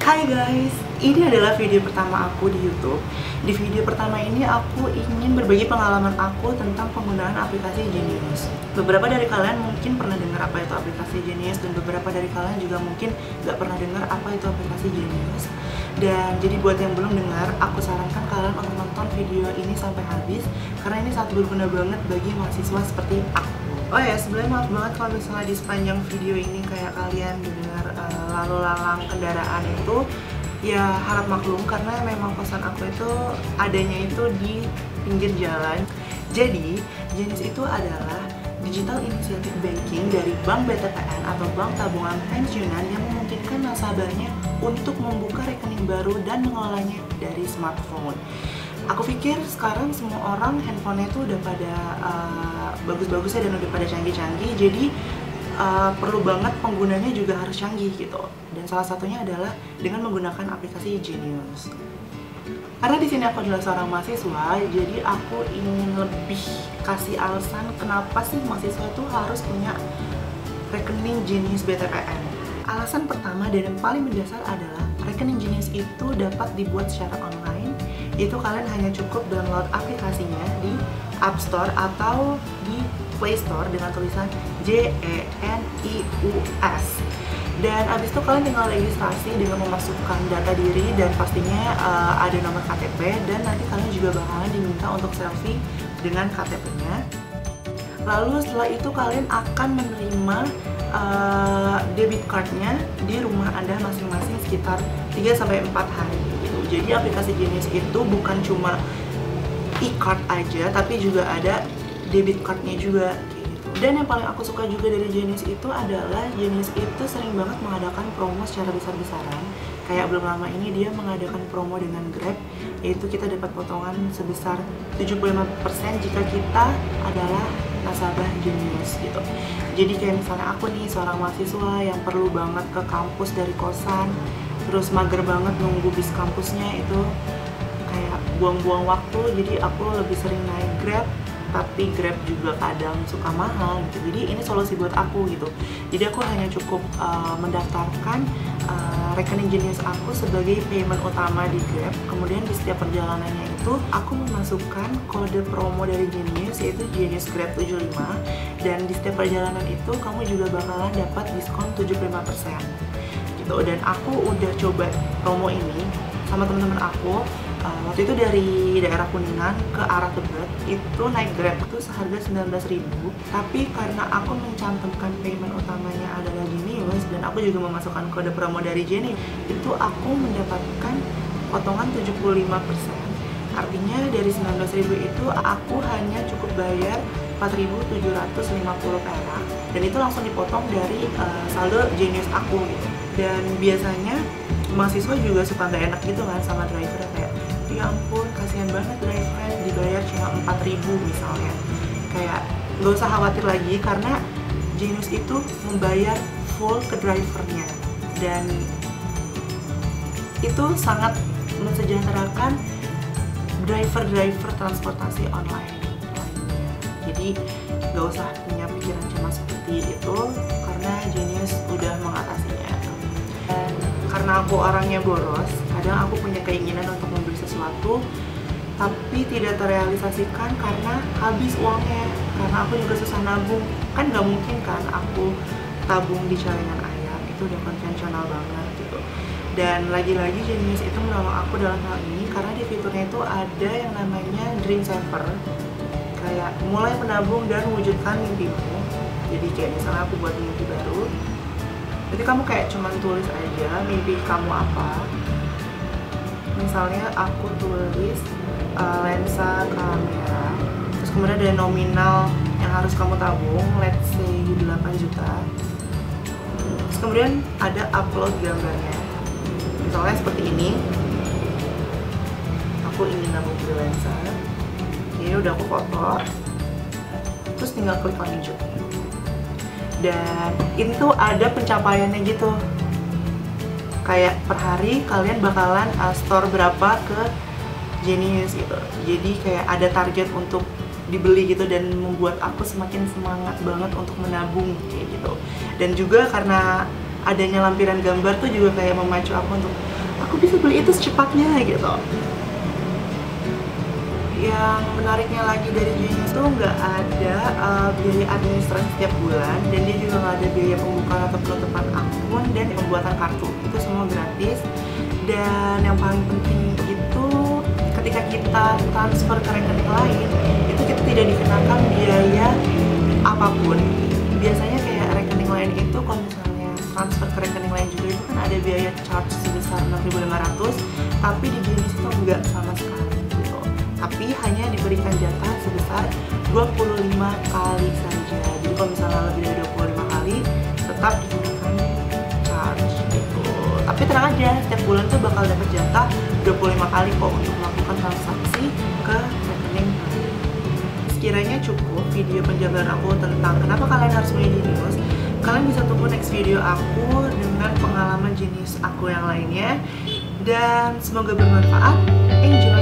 Hai guys, ini adalah video pertama aku di YouTube. Di video pertama ini aku ingin berbagi pengalaman aku tentang penggunaan aplikasi Genius. Beberapa dari kalian mungkin pernah dengar apa itu aplikasi Genius, dan beberapa dari kalian juga mungkin gak pernah dengar apa itu aplikasi Genius. Dan jadi buat yang belum dengar, aku sarankan kalian untuk nonton video ini sampai habis, karena ini sangat berguna banget bagi mahasiswa seperti aku. Oh ya, sebelumnya maaf banget kalau misalnya di sepanjang video ini kayak kalian dengar lalu lalang kendaraan itu, ya harap maklum karena memang kosan aku itu adanya itu di pinggir jalan. Jadi, Genius itu adalah digital initiative banking dari Bank BTPN atau Bank Tabungan Pensiunan yang memungkinkan nasabahnya untuk membuka rekening baru dan mengelolanya dari smartphone. Aku pikir sekarang semua orang handphonenya itu udah pada bagus-bagus ya, dan udah pada canggih-canggih, jadi perlu banget penggunanya juga harus canggih gitu. Dan salah satunya adalah dengan menggunakan aplikasi Genius. Karena di sini aku adalah seorang mahasiswa, jadi aku ingin lebih kasih alasan kenapa sih mahasiswa itu harus punya rekening Genius BTPN. Alasan pertama dan yang paling mendasar adalah rekening Genius itu dapat dibuat secara online. Itu kalian hanya cukup download aplikasinya di App Store atau di Play Store dengan tulisan Genius. Dan abis itu kalian tinggal registrasi dengan memasukkan data diri dan pastinya ada nomor KTP, dan nanti kalian juga bakalan diminta untuk selfie dengan KTP-nya. Lalu setelah itu kalian akan menerima debit card-nya di rumah Anda masing-masing sekitar 3-4 hari gitu. Jadi aplikasi Genius itu bukan cuma e-card aja, tapi juga ada debit card-nya juga gitu. Dan yang paling aku suka juga dari Genius itu adalah Genius itu sering banget mengadakan promo secara besar-besaran. Kayak belum lama ini dia mengadakan promo dengan Grab, yaitu kita dapat potongan sebesar 75% jika kita adalah nasabah Genius gitu. Jadi kayak misalnya aku nih seorang mahasiswa yang perlu banget ke kampus dari kosan, terus mager banget nunggu bis kampusnya, itu kayak buang-buang waktu, jadi aku lebih sering naik Grab. Tapi Grab juga kadang suka mahal gitu. Jadi ini solusi buat aku gitu. Jadi aku hanya cukup mendaftarkan rekening Genius aku sebagai payment utama di Grab. Kemudian di setiap perjalanannya itu aku memasukkan kode promo dari Genius, yaitu Genius Grab 75. Dan di setiap perjalanan itu kamu juga bakalan dapat diskon 75% gitu. Dan aku udah coba promo ini sama teman-teman aku. Waktu itu dari daerah Kuningan ke arah Tebet itu naik Grab itu seharga 19.000, tapi karena aku mencantumkan payment utamanya adalah Genius dan aku juga memasukkan kode promo dari Genius, itu aku mendapatkan potongan 75%. Artinya dari 19.000 itu aku hanya cukup bayar 4.750 perak, dan itu langsung dipotong dari saldo Genius aku gitu. Dan biasanya mahasiswa juga suka nggak enak gitu kan sama driver, kayak ya ampun kasihan banget driver dibayar cuma 4.000 misalnya. Kayak nggak usah khawatir lagi karena Genius itu membayar full ke drivernya, dan itu sangat mensejahterakan driver-driver transportasi online lainnya. Jadi nggak usah punya pikiran cuma seperti itu karena Genius udah mengatasinya. Dan karena aku orangnya boros, kadang aku punya keinginan untuk membeli sesuatu tapi tidak terrealisasikan karena habis uangnya, karena aku juga susah nabung. Kan nggak mungkin kan aku tabung di celengan ayam, itu udah konvensional banget gitu. Dan lagi-lagi Genius itu menolong aku dalam hal ini karena di fiturnya itu ada yang namanya Dream Saver, kayak mulai menabung dan mewujudkan mimpimu. Jadi kayak misalnya aku buat mimpi baru, jadi kamu kayak cuman tulis aja mimpi kamu apa. Misalnya aku tulis lensa kamera, terus kemudian ada nominal yang harus kamu tabung, let's say 8 juta. Terus kemudian ada upload gambarnya, misalnya seperti ini. Aku ingin nabung beli lensa, ini udah aku foto, terus tinggal klik lanjut. Dan itu ada pencapaiannya gitu, kayak per hari kalian bakalan store berapa ke Genius gitu. Jadi kayak ada target untuk dibeli gitu, dan membuat aku semakin semangat banget untuk menabung kayak gitu. Dan juga karena adanya lampiran gambar tuh juga kayak memacu aku untuk aku bisa beli itu secepatnya gitu. Yang menariknya lagi dari Genius tuh nggak ada biaya administrasi setiap bulan, dan dia juga nggak ada biaya pembukaan atau penutupan akun dan pembuatan kartu, itu semua gratis. Dan yang paling penting itu ketika kita transfer ke rekening lain, itu kita tidak dikenakan biaya apapun. Biasanya kayak rekening lain itu kalau misalnya transfer ke rekening lain juga itu kan ada biaya charge sebesar 6.500, tapi di Genius itu enggak sama sekali gitu. Tapi hanya diberikan jatah sebesar 25 kali saja. Jadi kalau misalnya lebih dari 25 kali tetap dikenakan charge gitu. Tapi tenang aja, setiap bulan tuh bakal dapat jatah 25 kali kok untuk melakukan transaksi ke rekening lain. Sekiranya cukup video penjabaran aku tentang kenapa kalian harus beli Genius. Kalian bisa tunggu next video aku dengan pengalaman Genius aku yang lainnya. Dan semoga bermanfaat. Enjoy!